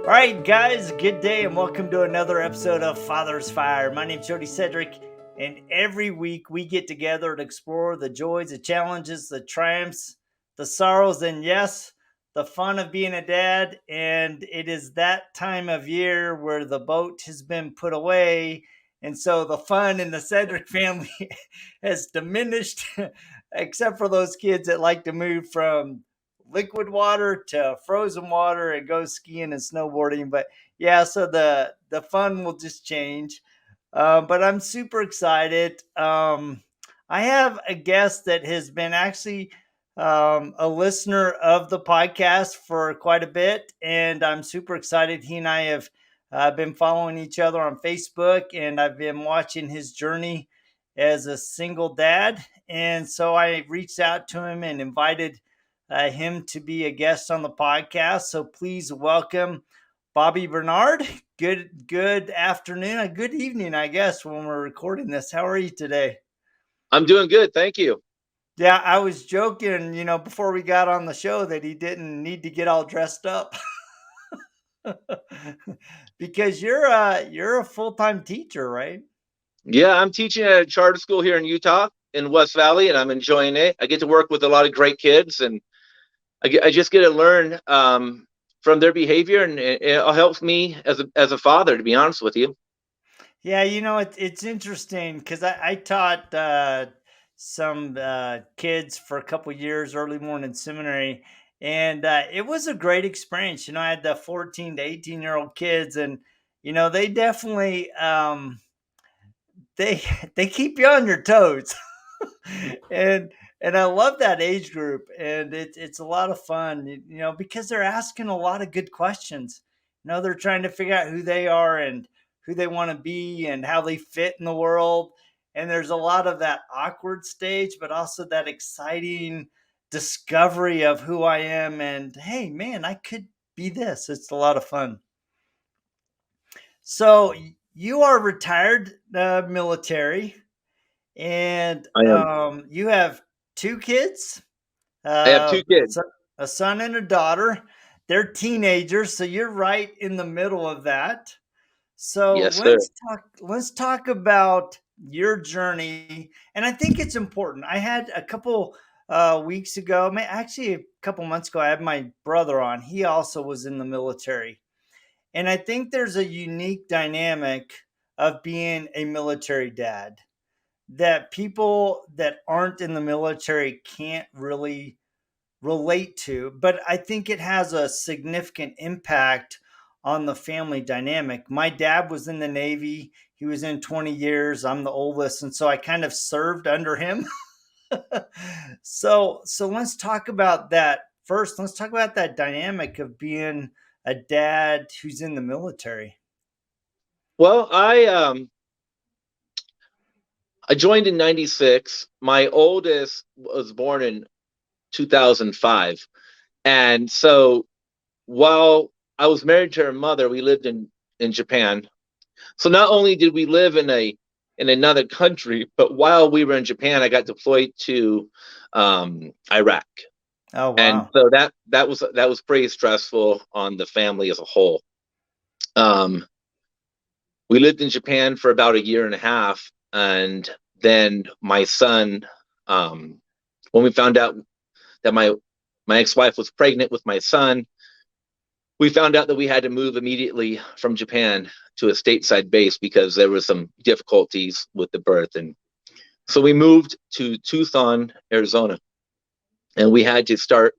All right, guys, good day and welcome to another episode of Father's Fire. My name's Jody Cedric, and every week we get together to explore the joys, the challenges, the triumphs, the sorrows, and yes, the fun of being a dad. And it is that time of year where the boat has been put away. And so the fun in the Cedric family has diminished, except for those kids that like to move from liquid water to frozen water and go skiing and snowboarding. But yeah, so the fun will just change. But I'm super excited. I have a guest that has been actually a listener of the podcast for quite a bit, and I'm super excited. He and I have been following each other on Facebook, and I've been watching his journey as a single dad. And so I reached out to him and invited him to be a guest on the podcast. So please welcome Bobby Barnard. Good afternoon, good evening, I guess, when we're recording this. How are you today? I'm doing good, thank you. Yeah, I was joking, before we got on the show that he didn't need to get all dressed up. Because you're a full-time teacher, right? Yeah, I'm teaching at a charter school here in Utah, in West Valley, and I'm enjoying it. I get to work with a lot of great kids, and I just get to learn from their behavior, and it helps me as a father, to be honest with you. Yeah, it's interesting because I taught some kids for a couple years, early morning seminary, and it was a great experience. I had the 14 to 18-year-old kids, and they definitely they they keep you on your toes, and I love that age group, and it's a lot of fun, because they're asking a lot of good questions. They're trying to figure out who they are and who they want to be and how they fit in the world. And there's a lot of that awkward stage, but also that exciting discovery of who I am. And hey, man, I could be this. It's a lot of fun. So you are retired military, and I am. you have two kids, I have uh, two kids. a son and a daughter. They're teenagers, so you're right in the middle of that. So Yes, sir. let's talk about your journey, and I think it's important. I had a couple weeks ago, actually a couple months ago, I had my brother on. He also was in the military, and I think there's a unique dynamic of being a military dad that people that aren't in the military can't really relate to, but I think it has a significant impact on the family dynamic. My dad was in the Navy. He was in 20 years. I'm the oldest, and so I kind of served under him. So let's talk about that first. Let's talk about that dynamic of being a dad who's in the military. Well, I joined in '96. My oldest was born in 2005, and so while I was married to her mother, we lived in Japan. So not only did we live in another country, but while we were in Japan, I got deployed to Iraq, Oh, and wow. so that was pretty stressful on the family as a whole. Um, we lived in Japan for about a year and a half, and then my son, um, when we found out that my ex-wife was pregnant with my son, we found out that we had to move immediately from Japan to a stateside base because there were some difficulties with the birth. And so we moved to Tucson, Arizona, and we had to start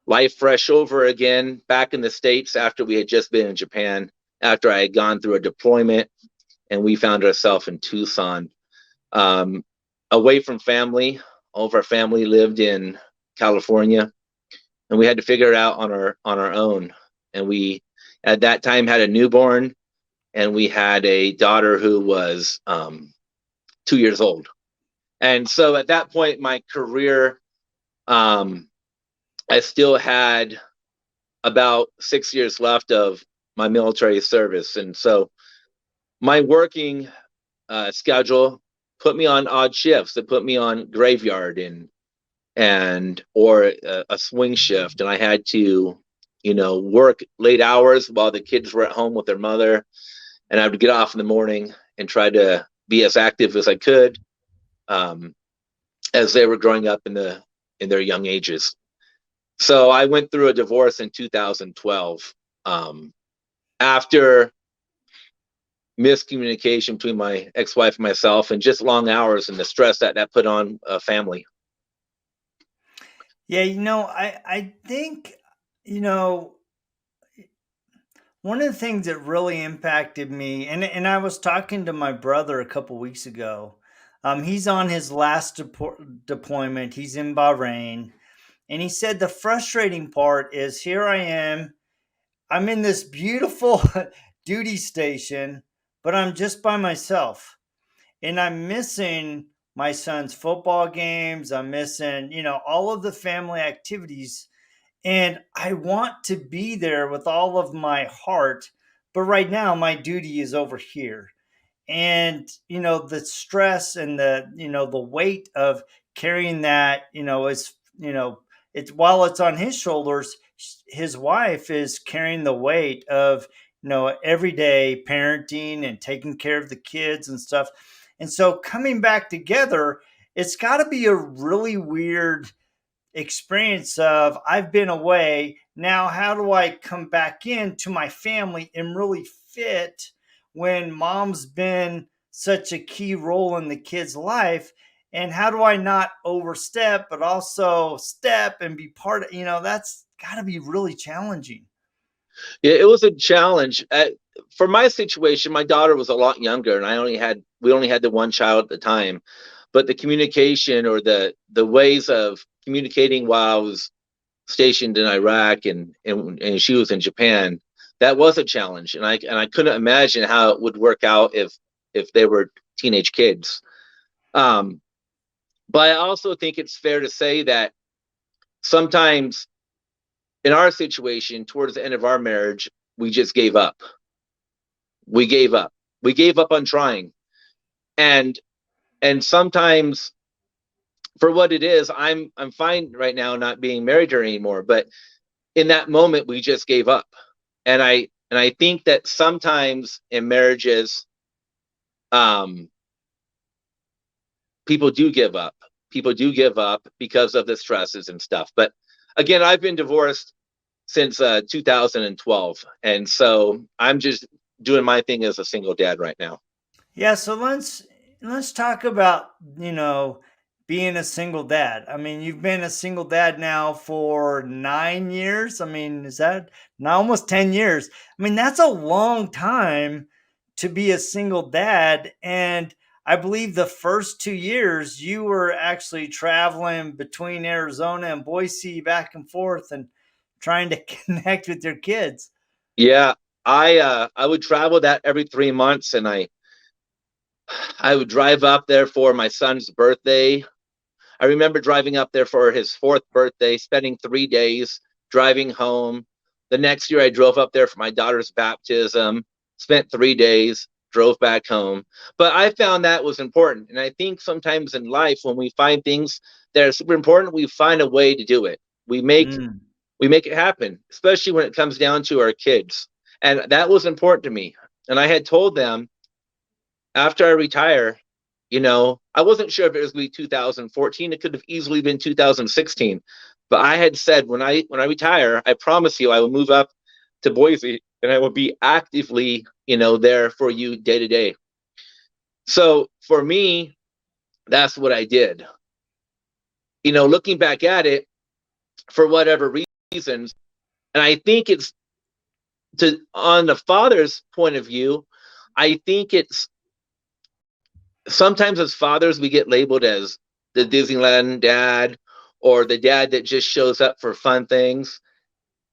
life fresh over again back in the States after we had just been in Japan, after I had gone through a deployment, and we found ourselves in Tucson, um, away from family. All of our family lived in California, and we had to figure it out on our own. And we at that time had a newborn, and we had a daughter who was 2 years old. And so at that point, my career, um, I still had about 6 years left of my military service, and so my working schedule put me on odd shifts. It put me on graveyard and or a swing shift, and I had to work late hours while the kids were at home with their mother, and I would get off in the morning and try to be as active as I could, um, as they were growing up in their young ages. So I went through a divorce in 2012, after miscommunication between my ex-wife and myself, and just long hours and the stress that put on a family. Yeah, I think, you know, one of the things that really impacted me, and I was talking to my brother a couple weeks ago. He's on his last deployment. He's in Bahrain, and he said the frustrating part is here I am. I'm in this beautiful duty station, but I'm just by myself, and I'm missing my son's football games. I'm missing, all of the family activities, and I want to be there with all of my heart, but right now my duty is over here. And the stress and the weight of carrying that, is, it's, while it's on his shoulders, his wife is carrying the weight of, everyday parenting and taking care of the kids and stuff. And so coming back together, it's got to be a really weird experience of, I've been away. Now, how do I come back into my family and really fit when mom's been such a key role in the kid's life? And how do I not overstep, but also step and be part of, that's got to be really challenging. Yeah, it was a challenge. For my situation, my daughter was a lot younger, and we only had the one child at the time. But the communication, or the ways of communicating while I was stationed in Iraq, and she was in Japan, that was a challenge. And I couldn't imagine how it would work out if they were teenage kids. Um, but I also think it's fair to say that sometimes in our situation, towards the end of our marriage, we just gave up. We gave up. We gave up on trying. And and sometimes, for what it is, I'm fine right now not being married to her anymore. But in that moment, we just gave up. And I think that sometimes in marriages, um, people do give up. People do give up because of the stresses and stuff. But again, I've been divorced since 2012, and so I'm just doing my thing as a single dad right now. Yeah, so let's talk about, being a single dad. I mean, you've been a single dad now for 9 years. I mean, is that now almost 10 years? I mean, that's a long time to be a single dad. And I believe the first 2 years you were actually traveling between Arizona and Boise back and forth and trying to connect with your kids. Yeah, I would travel that every 3 months, and I would drive up there for my son's birthday. I remember driving up there for his fourth birthday, spending 3 days, driving home. The next year, I drove up there for my daughter's baptism, spent 3 days, drove back home. But I found that was important. And I think sometimes in life, when we find things that are super important, we find a way to do it. We make Mm. we make it happen, especially when it comes down to our kids. And that was important to me. And I had told them, after I retire, I wasn't sure if it was going to be 2014. It could have easily been 2016. But I had said, when I retire, I promise you I will move up to Boise, and I will be actively, there for you day to day. So for me, that's what I did. Looking back at it, for whatever reasons, and I think it's, on the father's point of view, I think it's, sometimes as fathers we get labeled as the Disneyland dad, or the dad that just shows up for fun things.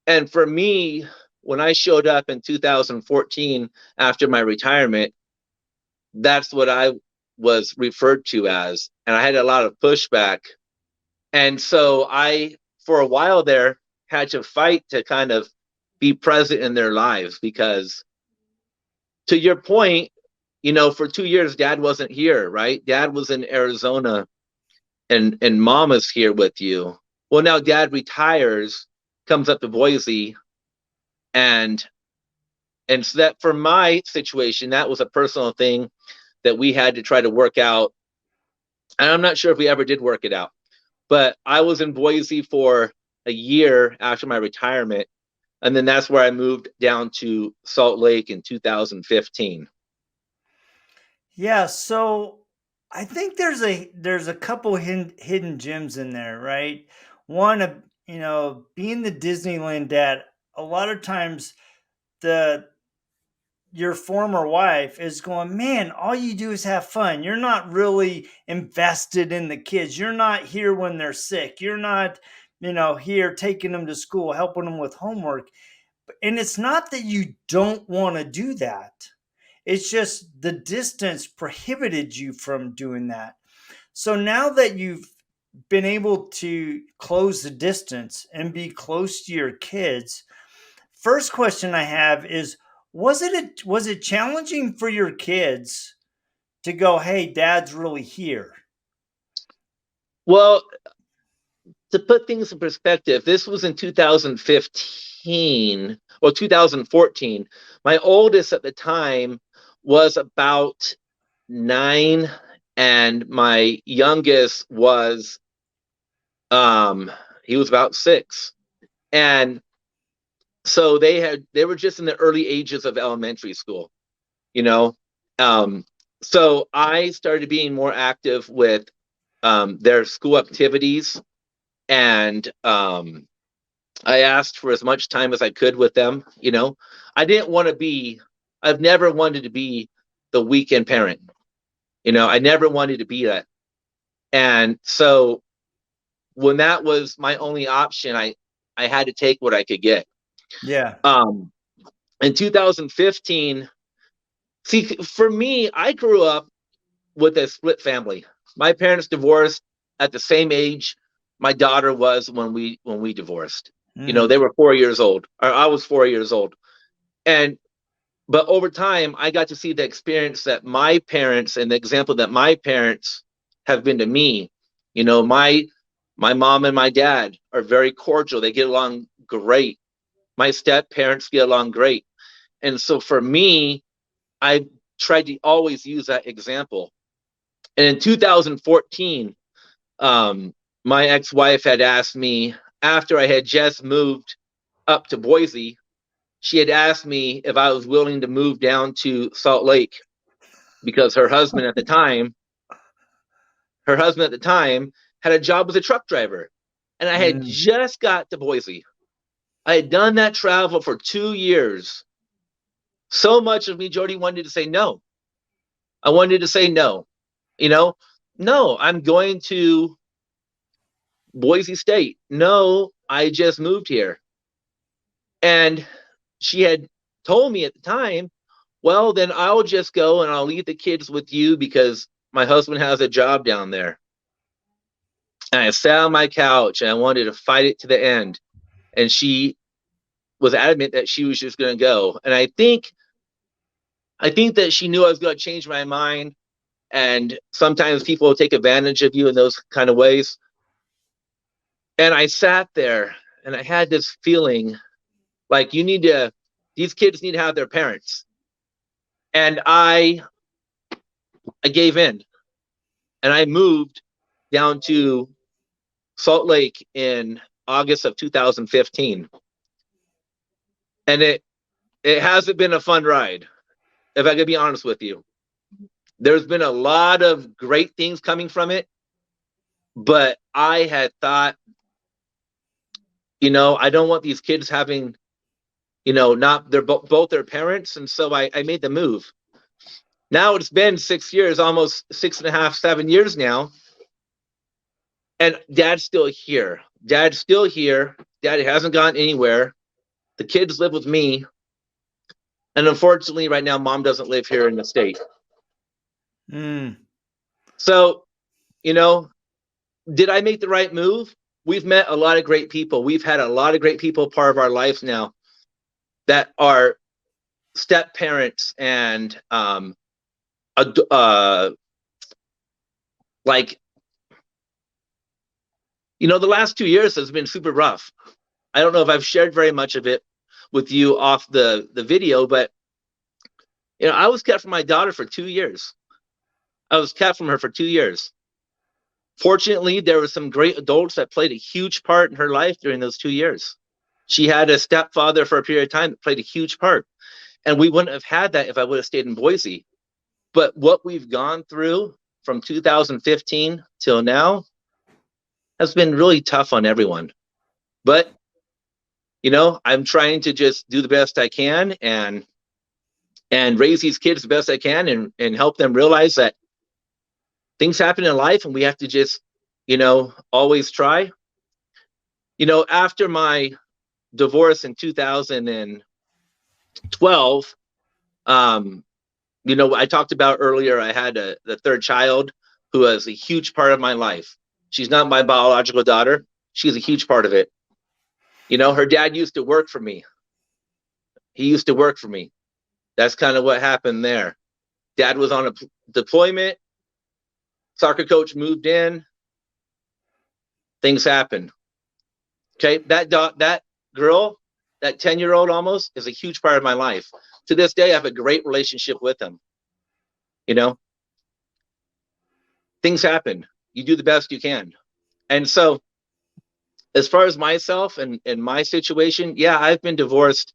And for me, when I showed up in 2014 after my retirement, that's what I was referred to as, and I had a lot of pushback. And so I, for a while there, had to fight to kind of be present in their lives, because, to your point, for 2 years, dad wasn't here, right? Dad was in Arizona, and mom is here with you. Well, now dad retires, comes up to Boise. And so that for my situation, that was a personal thing that we had to try to work out. And I'm not sure if we ever did work it out, but I was in Boise for a year after my retirement. And then that's where I moved down to Salt Lake in 2015. Yeah, so I think there's a couple hidden gems in there, right? One of, being the Disneyland dad, a lot of times the your former wife is going, man, all you do is have fun. You're not really invested in the kids. You're not here when they're sick. You're not, here taking them to school, helping them with homework. And it's not that you don't want to do that. It's just the distance prohibited you from doing that. So now that you've been able to close the distance and be close to your kids, first question I have is, was it challenging for your kids to go, "Hey, dad's really here?" Well, to put things in perspective, this was in 2015 or 2014. My oldest at the time was about 9, and my youngest was he was about 6. And so they were just in the early ages of elementary school, you know. Um, so I started being more active with their school activities, and I asked for as much time as I could with them. I didn't want to be, I've never wanted to be the weekend parent. I never wanted to be that. And so when that was my only option, I had to take what I could get. Yeah. Um, in 2015, see, for me, I grew up with a split family. My parents divorced at the same age my daughter was when we divorced. Mm, They were 4 years old, or I was 4 years old. And but over time, I got to see the experience that my parents and the example that my parents have been to me. My mom and my dad are very cordial. They get along great. My step parents get along great. And so for me, I tried to always use that example. And in 2014, my ex-wife had asked me, after I had just moved up to Boise, she had asked me if I was willing to move down to Salt Lake because her husband at the time had a job as a truck driver. And I had mm, just got to Boise. I had done that travel for 2 years. So much of me, Jody, wanted to say no. I wanted to say no. You know, no, I'm going to Boise State. No, I just moved here. And she had told me at the time, well, then I'll just go and I'll leave the kids with you because my husband has a job down there. And I sat on my couch and I wanted to fight it to the end. And she was adamant that she was just going to go. And I think that she knew I was going to change my mind. And sometimes people will take advantage of you in those kind of ways. And I sat there and I had this feeling like these kids need to have their parents. And I gave in and I moved down to Salt Lake in August of 2015. And it hasn't been a fun ride, if I could be honest with you. There's been a lot of great things coming from it, but I had thought, I don't want these kids having, not they're both their parents, and so I made the move. Now it's been 6 years, almost 6.5, 7 years now, and Dad's still here. Dad's still here. Dad hasn't gone anywhere. The kids live with me, and unfortunately, right now, Mom doesn't live here in the state. mm. So, you know, did I make the right move? We've met a lot of great people. We've had a lot of great people part of our lives now that are step parents and like the last 2 years has been super rough. I don't know if I've shared very much of it, with you off the video, but I was kept from my daughter for 2 years. I was kept from her for 2 years. Fortunately, there were some great adults that played a huge part in her life during those 2 years. She had a stepfather for a period of time that played a huge part. And we wouldn't have had that if I would have stayed in Boise. But what we've gone through from 2015 till now has been really tough on everyone. But, I'm trying to just do the best I can and raise these kids the best I can and help them realize that things happen in life and we have to just, always try. After my divorce in 2012, I talked about earlier, I had the third child who was a huge part of my life. She's not my biological daughter. She's a huge part of it. Her dad used to work for me. He used to work for me. That's kind of what happened there. Dad was on a deployment. Soccer coach moved in. Things happened. Okay, that girl, that 10-year-old almost, is a huge part of my life. To this day, I have a great relationship with him. Things happen. You do the best you can. And so, as far as myself and my situation, yeah, I've been divorced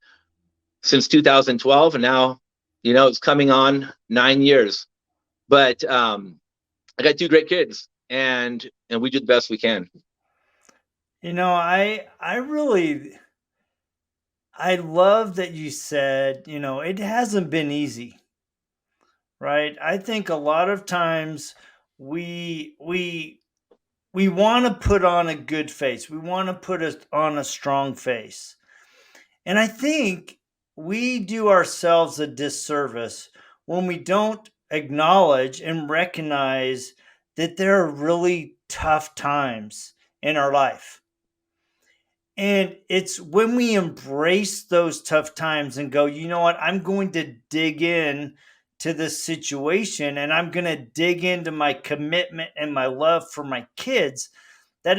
since 2012, and now, it's coming on 9 years. But I got two great kids, and we do the best we can. I love that you said, it hasn't been easy, right? I think a lot of times we want to put on a good face. We want to on a strong face. And I think we do ourselves a disservice when we don't acknowledge and recognize that there are really tough times in our life. And it's when we embrace those tough times and go, you know what, I'm going to dig in to this situation and I'm going to dig into my commitment and my love for my kids, that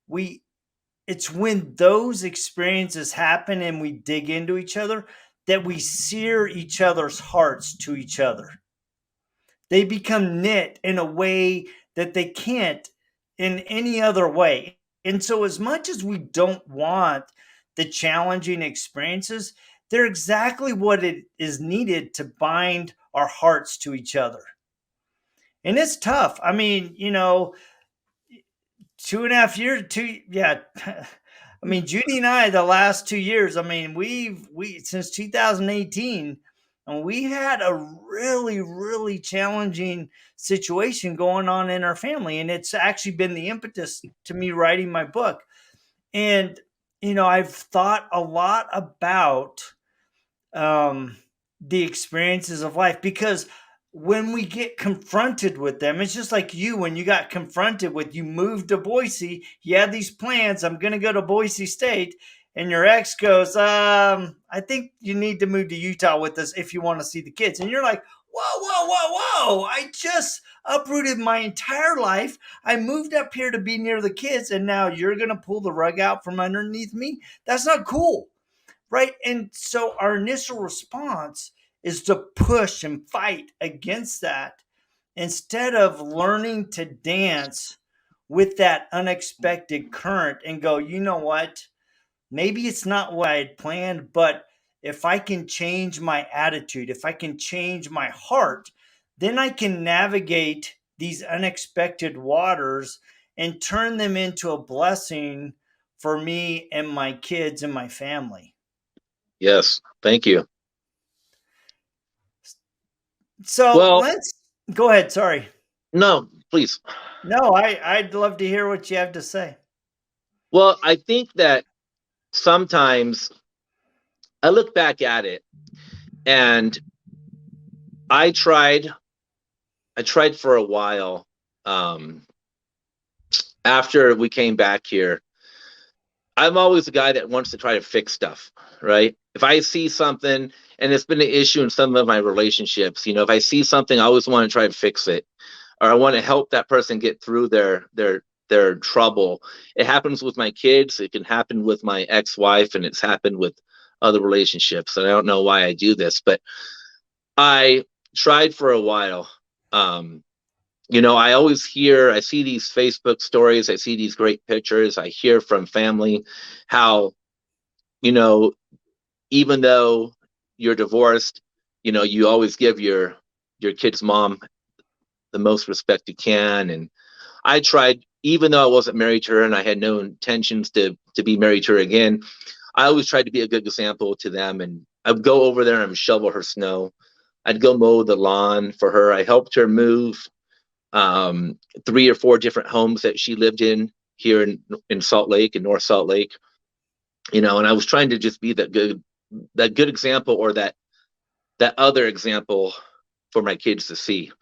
we it's when those experiences happen and we dig into each other that we sear each other's hearts to each other. They become knit in a way that they can't in any other way. And so, as much as we don't want the challenging experiences, they're exactly what it is needed to bind our hearts to each other. And it's tough. I mean, 2.5 years, yeah. I mean, Judy and I, the last 2 years, I mean, we since 2018, and we had a really, really challenging situation going on in our family. And it's actually been the impetus to me writing my book. And, I've thought a lot about um, the experiences of life, because when we get confronted with them, it's just like you, when you got confronted with, you moved to Boise, you had these plans, I'm going to go to Boise State. And your ex goes, I think you need to move to Utah with us if you want to see the kids. And you're like, whoa, whoa, whoa, whoa. I just uprooted my entire life. I moved up here to be near the kids. And now you're going to pull the rug out from underneath me. That's not cool. Right. And so our initial response is to push and fight against that instead of learning to dance with that unexpected current and go, you know what? Maybe it's not what I had planned, but if I can change my attitude, if I can change my heart, then I can navigate these unexpected waters and turn them into a blessing for me and my kids and my family. Yes, thank you. So Well, let's go ahead. Sorry. no, please. No, I'd love to hear what you have to say. Well, I think that sometimes I look back at it and I tried for a while after we came back here. I'm always the guy that wants to try to fix stuff, right? If I see something, and it's been an issue in some of my relationships, if I see something, I always want to try to fix it, or I want to help that person get through their trouble. It happens with my kids. It can happen with my ex-wife, and it's happened with other relationships. And I don't know why I do this, but I tried for a while. I see these Facebook stories, I see these great pictures, I hear from family how, you know, even though you're divorced, you always give your kid's mom the most respect you can. And I tried, even though I wasn't married to her and I had no intentions to be married to her again, I always tried to be a good example to them. And I'd go over there and shovel her snow. I'd go mow the lawn for her. I helped her move 3 or 4 different homes that she lived in here in Salt Lake, in North Salt Lake. And I was trying to just be that good example, or that other example for my kids to see.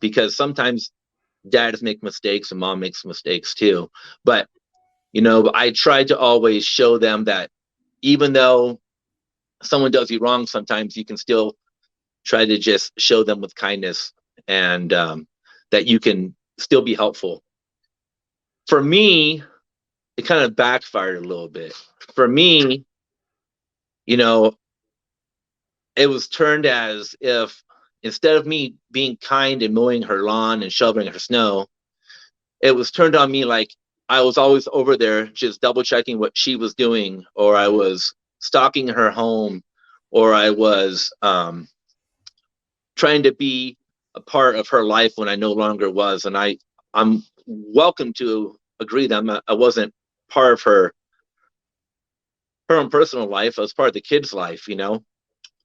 Because sometimes dads make mistakes and mom makes mistakes too. But, I tried to always show them that even though someone does you wrong, sometimes you can still try to just show them with kindness, and that you can still be helpful. For me, it kind of backfired a little bit. For me, you know, it was turned as if, instead of me being kind and mowing her lawn and shoveling her snow, it was turned on me like I was always over there just double checking what she was doing, or I was stalking her home, or I was trying to be a part of her life when I no longer was. And I'm welcome to agree that I wasn't part of her own personal life. I was part of the kid's life.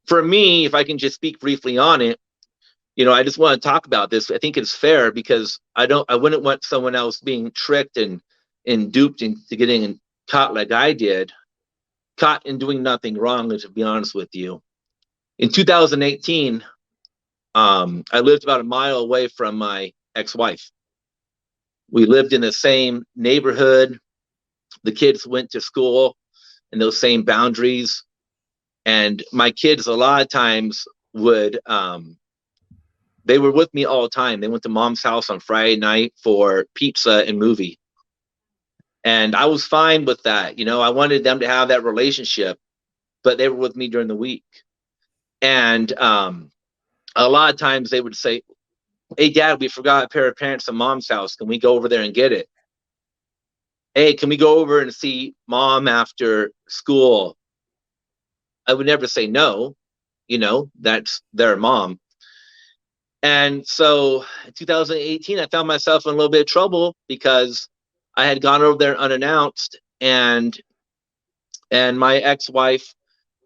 For me, if I can just speak briefly on it, I just want to talk about this. I think it's fair, because I wouldn't want someone else being tricked and duped into getting caught like I did, caught in doing nothing wrong, to be honest with you. In 2018, I lived about a mile away from my ex-wife. We lived in the same neighborhood. The kids went to school in those same boundaries. And my kids, a lot of times, they were with me all the time. They went to mom's house on Friday night for pizza and movie. And I was fine with that. I wanted them to have that relationship, but they were with me during the week. And a lot of times they would say, "Hey, Dad, we forgot a pair of pants at mom's house. Can we go over there and get it? Hey, can we go over and see mom after school?" I would never say no. That's their mom. And so in 2018, I found myself in a little bit of trouble, because I had gone over there unannounced, and my ex-wife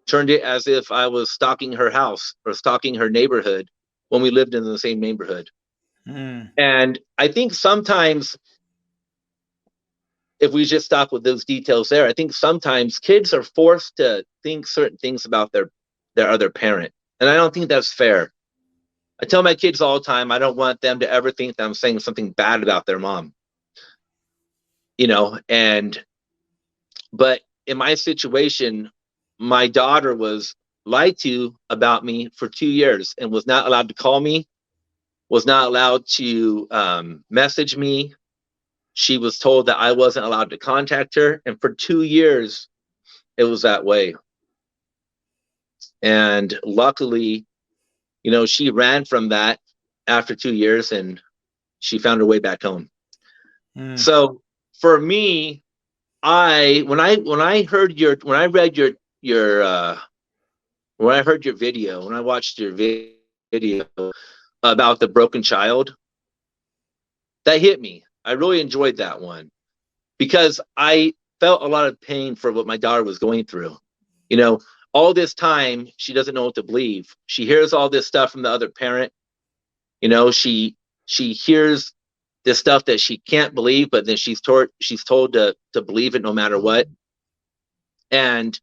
turned it as if I was stalking her house or stalking her neighborhood, when we lived in the same neighborhood. Mm. And I think sometimes, if we just stop with those details there, I think sometimes kids are forced to think certain things about their other parent. And I don't think that's fair. I tell my kids all the time, I don't want them to ever think that I'm saying something bad about their mom. And but in my situation, my daughter was lied to about me for 2 years, and was not allowed to call me, was not allowed to message me. She was told that I wasn't allowed to contact her, and for 2 years it was that way. And luckily, she ran from that after 2 years, and she found her way back home. Mm. So for me, when I heard when I read your when I heard your video, when I watched your video about the broken child, that hit me. I really enjoyed that one, because I felt a lot of pain for what my daughter was going through. You know, all this time she doesn't know what to believe. She hears all this stuff from the other parent. She hears this stuff that she can't believe, but then she's told to believe it no matter what. And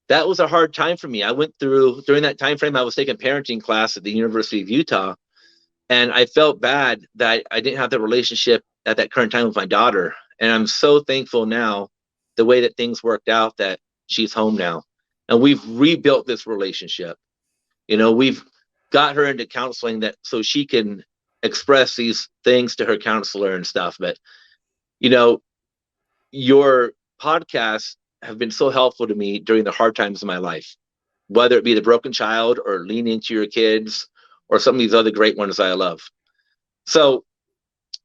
that was a hard time for me. I went through, during that time frame, I was taking parenting class at the University of Utah, and I felt bad that I didn't have the relationship at that current time with my daughter. And I'm so thankful now, the way that things worked out, that she's home now, and we've rebuilt this relationship. We've got her into counseling, that so she can express these things to her counselor and stuff. But you know your podcast have been so helpful to me during the hard times of my life, whether it be the broken child or lean into your kids or some of these other great ones I love. So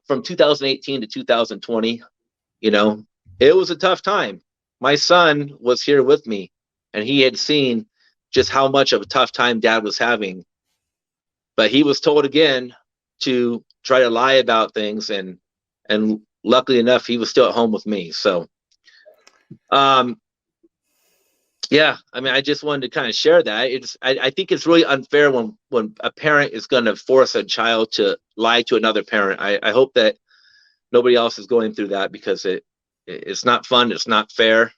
from 2018 to 2020, you know, it was a tough time. My son was here with me, and he had seen just how much of a tough time dad was having. But he was told again to try to lie about things, and luckily enough, he was still at home with me. So um yeah, I mean, I just wanted to kind of share that. I think it's really unfair when a parent is going to force a child to lie to another parent. I hope that nobody else is going through that, because it's not fun. It's not fair.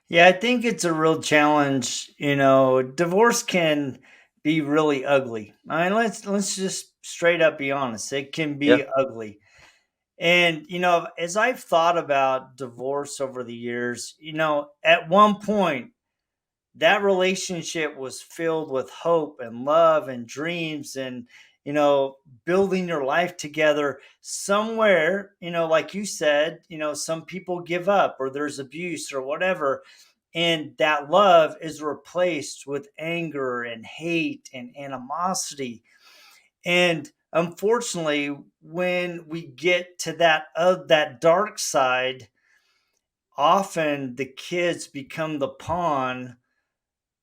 Yeah, I think it's a real challenge. Divorce can be really ugly. I mean, let's just straight up be honest. It can Yeah, be ugly. And as I've thought about divorce over the years, at one point that relationship was filled with hope and love and dreams and building your life together. Somewhere, like you said, some people give up or there's abuse or whatever, and that love is replaced with anger and hate and animosity. And unfortunately, when we get to that dark side, often the kids become the pawn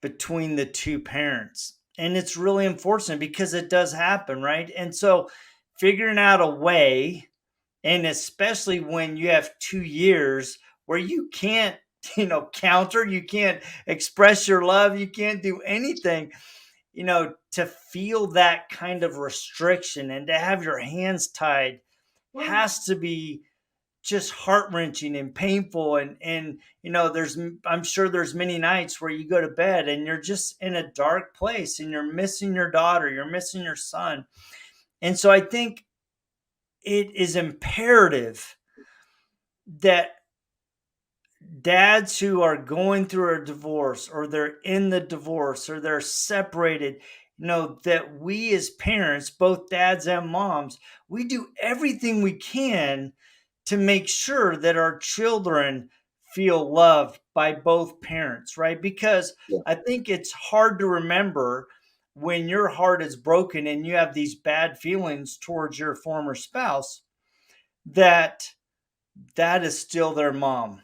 between the two parents. And it's really unfortunate because it does happen, right? And so figuring out a way, and especially when you have 2 years where you can't, counter, you can't express your love, you can't do anything, to feel that kind of restriction and to have your hands tied has to be just heart wrenching and painful. And I'm sure there's many nights where you go to bed and you're just in a dark place and you're missing your daughter, you're missing your son. And so I think it is imperative that dads who are going through a divorce or they're in the divorce or they're separated, that we as parents, both dads and moms, we do everything we can to make sure that our children feel loved by both parents, right? Because yeah, I think it's hard to remember when your heart is broken and you have these bad feelings towards your former spouse, that that is still their mom,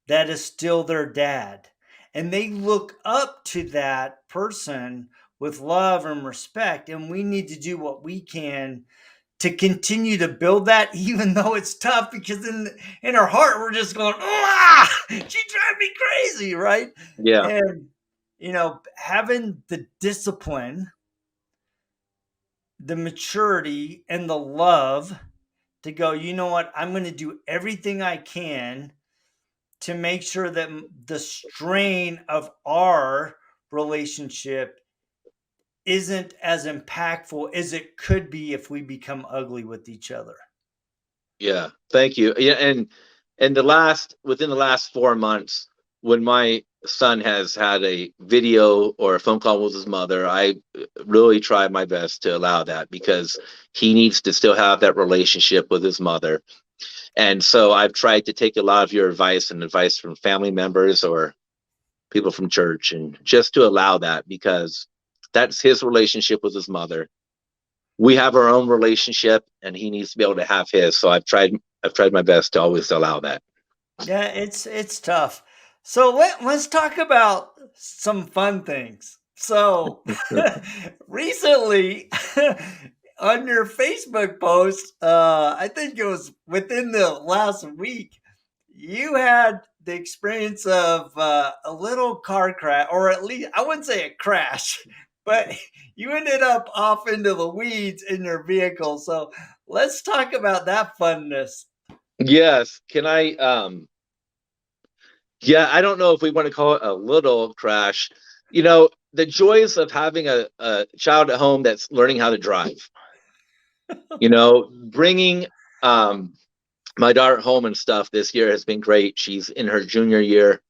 that is still their dad. And they look up to that person with love and respect. And we need to do what we can to continue to build that, even though it's tough, because in our heart we're just going, ah, she drives me crazy, right? yeah, And having the discipline, the maturity, and the love to go, what, I'm going to do everything I can to make sure that the strain of our relationship isn't as impactful as it could be if we become ugly with each other. yeah. Thank you. Yeah, and the last within the last 4 months, when my son has had a video or a phone call with his mother, I really try my best to allow that, because he needs to still have that relationship with his mother. And so I've tried to take a lot of your advice and advice from family members or people from church, and just to allow that, because that's his relationship with his mother. We have our own relationship, and he needs to be able to have his. So I've tried my best to always allow that. Yeah, it's tough. So let's talk about some fun things. So recently on your Facebook post, I think it was within the last week, you had the experience of a little car crash, or at least I wouldn't say a crash, but you ended up off into the weeds in your vehicle. So let's talk about that funness. Yes. Can I yeah, I don't know if we want to call it a little crash. The joys of having a child at home that's learning how to drive. Bringing my daughter home and stuff this year has been great. She's in her junior year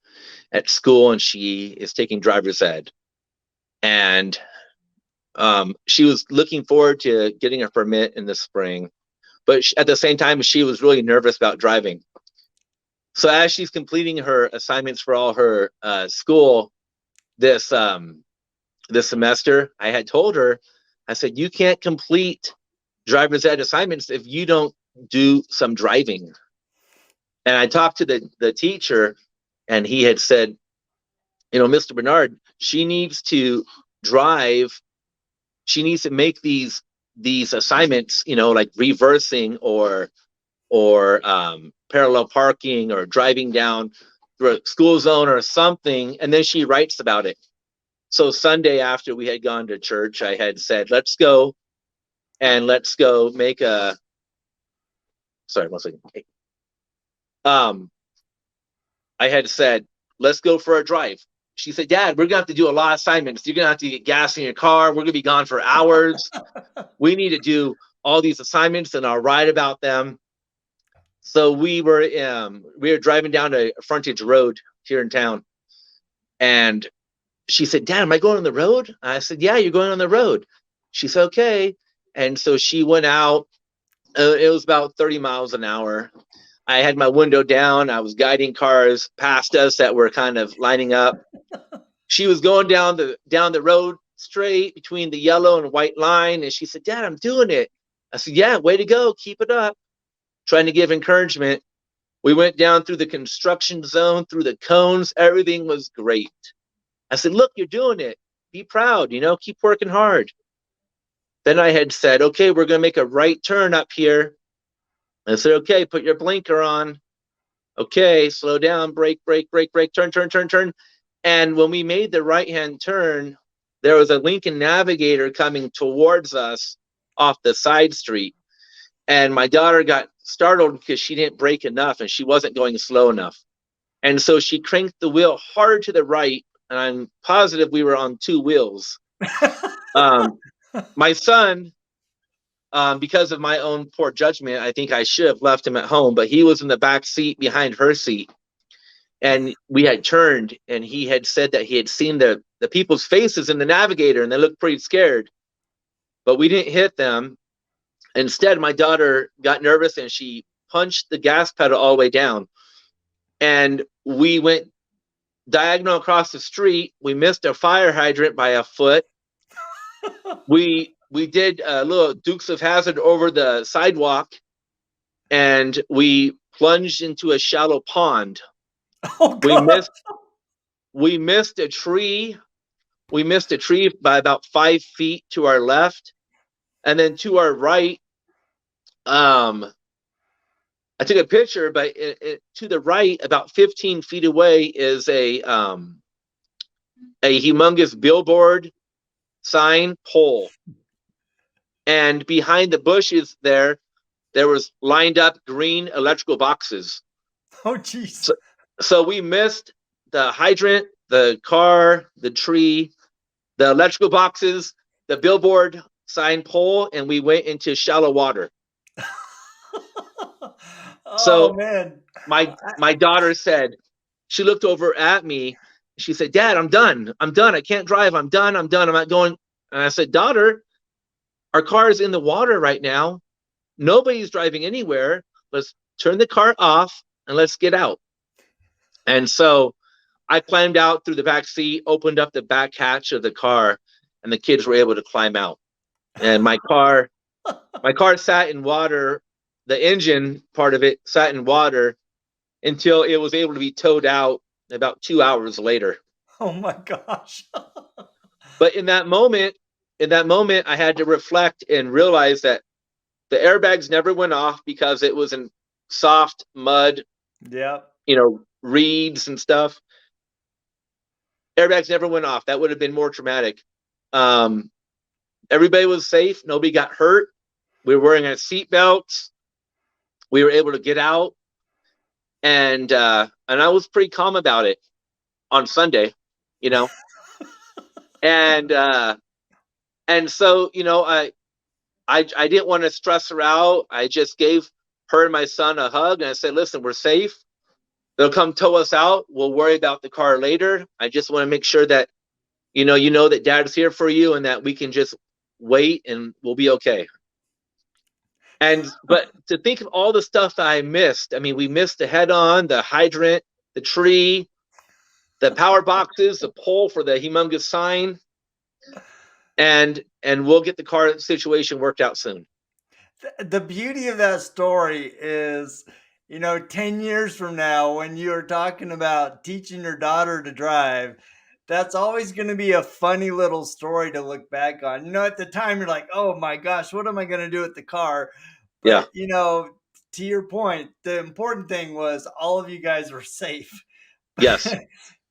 at school, and she is taking driver's ed. And she was looking forward to getting a permit in the spring, but at the same time, she was really nervous about driving. So as she's completing her assignments for all her school this this semester, I had told her, I said, you can't complete driver's ed assignments if you don't do some driving. And I talked to the teacher, and he had said, Mr. Barnard, she needs to drive. She needs to make these assignments, like reversing or parallel parking or driving down through a school zone or something, and then she writes about it. So Sunday after we had gone to church, I had said, let's go make a, sorry, one second. I had said, let's go for a drive. She said, Dad, we're gonna have to do a lot of assignments. You're gonna have to get gas in your car. We're gonna be gone for hours. We need to do all these assignments, and I'll write about them. So we were driving down a frontage road here in town, and she said, Dad, am I going on the road? I said, yeah, you're going on the road. She said, okay. And so she went out. It was about 30 miles an hour. I had my window down. I was guiding cars past us that were kind of lining up. She was going down the road straight between the yellow and white line. And she said, Dad, I'm doing it. I said, yeah, way to go. Keep it up. Trying to give encouragement. We went down through the construction zone, through the cones. Everything was great. I said, look, you're doing it. Be proud, keep working hard. Then I had said, okay, we're going to make a right turn up here. I said, okay, put your blinker on. Okay, slow down, brake, turn. And when we made the right-hand turn, there was a Lincoln Navigator coming towards us off the side street. And my daughter got startled because she didn't brake enough and she wasn't going slow enough. And so she cranked the wheel hard to the right, and I'm positive we were on two wheels. My son, because of my own poor judgment, I think I should have left him at home, but he was in the back seat behind her seat. And we had turned, and he had said that he had seen the people's faces in the Navigator, and they looked pretty scared. But we didn't hit them. Instead, my daughter got nervous, and she punched the gas pedal all the way down. And we went diagonal across the street. We missed a fire hydrant by a foot. We did a little Dukes of Hazzard over the sidewalk, and we plunged into a shallow pond. Oh, God. We missed a tree. We missed a tree by about 5 feet to our left, and then to our right. I took a picture, but to the right, about 15 feet away, is a humongous billboard sign pole. And behind the bushes there was lined up green electrical boxes. Oh, jeez. So we missed the hydrant, the car, the tree, the electrical boxes, the billboard sign pole, and we went into shallow water. Oh, man. My daughter said, she looked over at me. She said, Dad, I'm done. I can't drive. I'm done. I'm not going. And I said, daughter, our car is in the water right now. Nobody's driving anywhere. Let's turn the car off and let's get out. And so I climbed out through the back seat, opened up the back hatch of the car, and the kids were able to climb out. And my car sat in water. The engine part of it sat in water until it was able to be towed out about 2 hours later. Oh, my gosh. But in that moment, I had to reflect and realize that the airbags never went off because it was in soft mud, Yep. reeds and stuff. Airbags never went off. That would have been more traumatic. Everybody was safe. Nobody got hurt. We were wearing our seatbelts. We were able to get out, and I was pretty calm about it on Sunday, and so I didn't want to stress her out. I just gave her and my son a hug, and I said, listen, we're safe. They'll come tow us out. We'll worry about the car later. I just want to make sure that you know that Dad's here for you, and that we can just wait and we'll be okay. And but to think of all the stuff that I missed. I mean, we missed the head on, the hydrant, the tree, the power boxes, the pole for the humongous sign, and we'll get the car situation worked out soon. The beauty of that story is, 10 years from now, when you're talking about teaching your daughter to drive, that's always going to be a funny little story to look back on. At the time, you're like, oh my gosh, what am I going to do with the car? Yeah. But, to your point, the important thing was all of you guys were safe. Yes.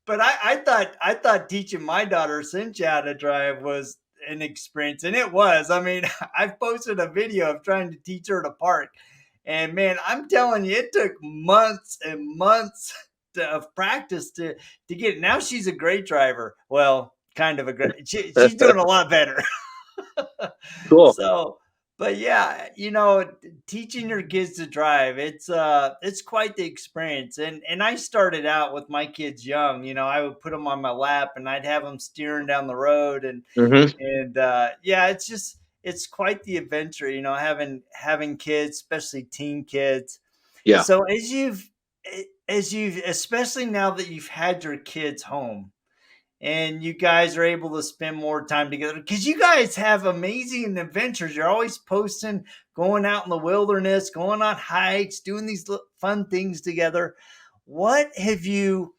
But I thought teaching my daughter Cynthia how to drive was an experience, and it was. I mean, I've posted a video of trying to teach her to park, and man, I'm telling you, it took months and months of practice to get it. Now she's a great driver. Well, kind of a great. She's doing a lot better. Cool. So, but yeah, teaching your kids to drive, it's quite the experience. And I started out with my kids young. I would put them on my lap and I'd have them steering down the road, and Hmm. yeah, it's quite the adventure. Having kids, especially teen kids. Yeah. So as you've especially now that you've had your kids home and you guys are able to spend more time together because you guys have amazing adventures. You're always posting, going out in the wilderness, going on hikes, doing these fun things together. What have you,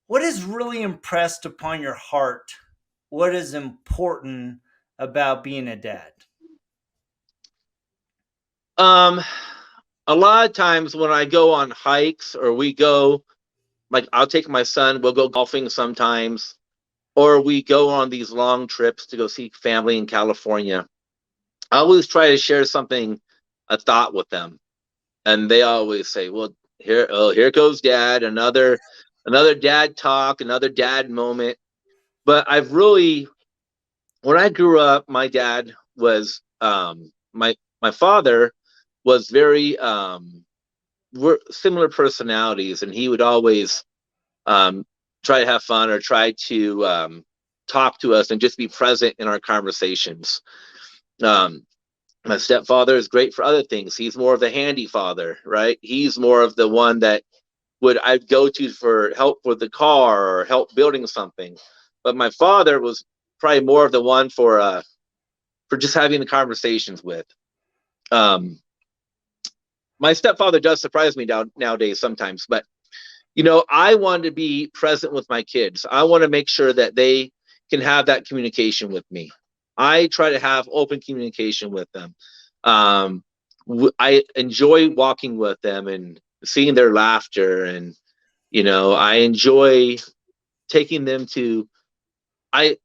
what has really impressed upon your heart? What is important about being a dad? Um, a lot of times when I go on hikes or we go, like I'll take my son, we'll go golfing sometimes, or we go on these long trips to go see family in California. I always try to share something, a thought with them, and they always say, "Well, here goes Dad, another dad talk, another dad moment." But I've really, when I grew up, my dad was my father was very we're similar personalities, and he would always um, try to have fun or try to talk to us and just be present in our conversations. Um, my stepfather is great for other things. He's more of the handy father, right? He's more of the one that would I'd go to for help with the car or help building something. But my father was probably more of the one for just having the conversations with. Um, my stepfather does surprise me nowadays sometimes, but I want to be present with my kids. I want to make sure that they can have that communication with me. I try to have open communication with them. Um, I enjoy walking with them and seeing their laughter, and I enjoy taking them to. I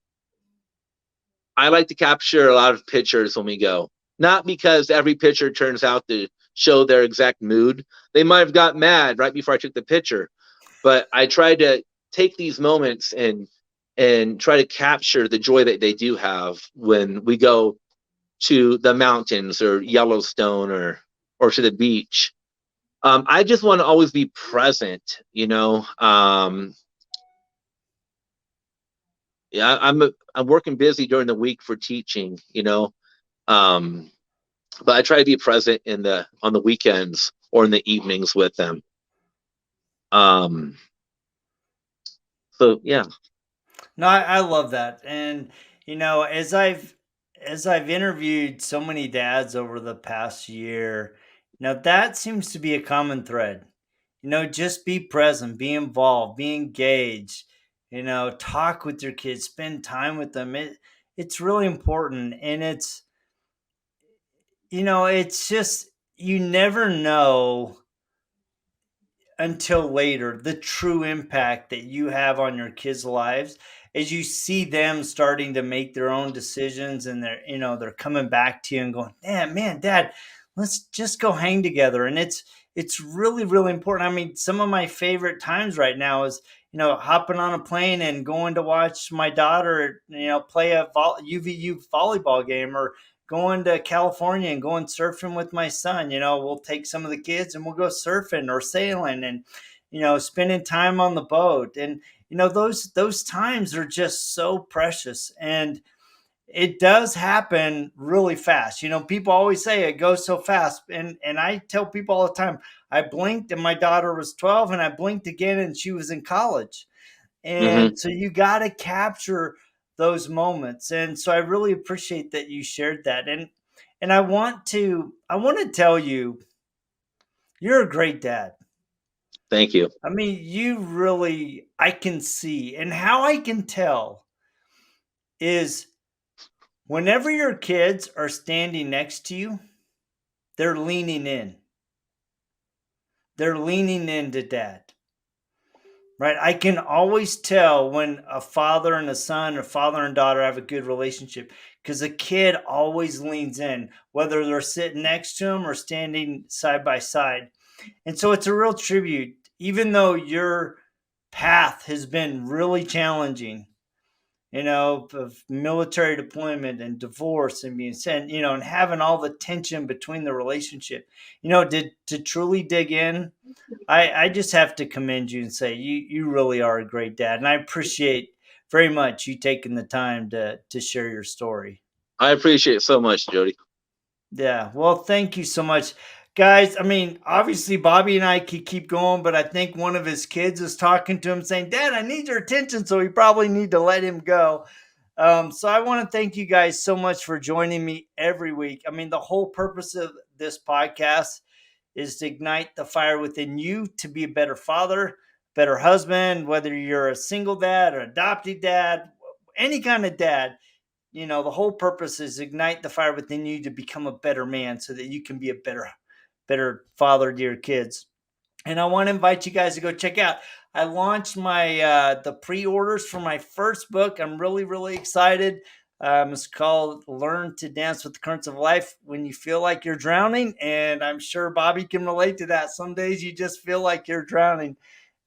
I like to capture a lot of pictures when we go. Not because every picture turns out to show their exact mood. They might have got mad right before I took the picture, but I try to take these moments and try to capture the joy that they do have when we go to the mountains or Yellowstone or to the beach. I just want to always be present, yeah, I'm working busy during the week for teaching, um, but I try to be present in the on the weekends or in the evenings with them. Um, so yeah. No, I love that. And as I've interviewed so many dads over the past year, that seems to be a common thread. Just be present, be involved, be engaged, talk with your kids, spend time with them. It's really important. And it's just you never know until later the true impact that you have on your kids' lives as you see them starting to make their own decisions, and they're coming back to you and going, man, Dad, let's just go hang together. And it's really, really important. I mean, some of my favorite times right now is hopping on a plane and going to watch my daughter play a UVU volleyball game, or going to California and going surfing with my son. We'll take some of the kids and we'll go surfing or sailing, and spending time on the boat. And those times are just so precious. And it does happen really fast. People always say it goes so fast. And I tell people all the time, I blinked and my daughter was 12, and I blinked again and she was in college. Hmm. And so you got to capture those moments. And so I really appreciate that you shared that. And I want to tell you, you're a great dad. Thank you. I mean, you really, I can see, and how I can tell is whenever your kids are standing next to you, they're leaning in. They're leaning into dad, right? I can always tell when a father and a son or father and daughter have a good relationship because a kid always leans in, whether they're sitting next to him or standing side by side. And so it's a real tribute, even though your path has been really challenging, of military deployment and divorce and being sent, and having all the tension between the relationship, to truly dig in. I just have to commend you and say you really are a great dad. And I appreciate very much you taking the time to share your story. I appreciate it so much, Jody. Yeah. Well, thank you so much, guys. I mean, obviously, Bobby and I could keep going, but I think one of his kids is talking to him saying, Dad, I need your attention. So we probably need to let him go. So I want to thank you guys so much for joining me every week. I mean, the whole purpose of this podcast is to ignite the fire within you to be a better father, better husband, whether you're a single dad or adopted dad, any kind of dad. The whole purpose is ignite the fire within you to become a better man so that you can be a better father to your kids. And I want to invite you guys to go check out. I launched my the pre-orders for my first book. I'm really, really excited. It's called Learn to Dance with the Currents of Life When You Feel Like You're Drowning. And I'm sure Bobby can relate to that. Some days you just feel like you're drowning.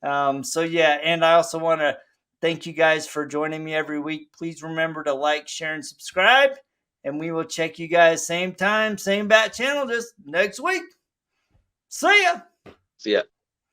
So yeah, and I also want to thank you guys for joining me every week. Please remember to like, share, and subscribe. And we will check you guys same time, same bat channel, just next week. See ya. See ya.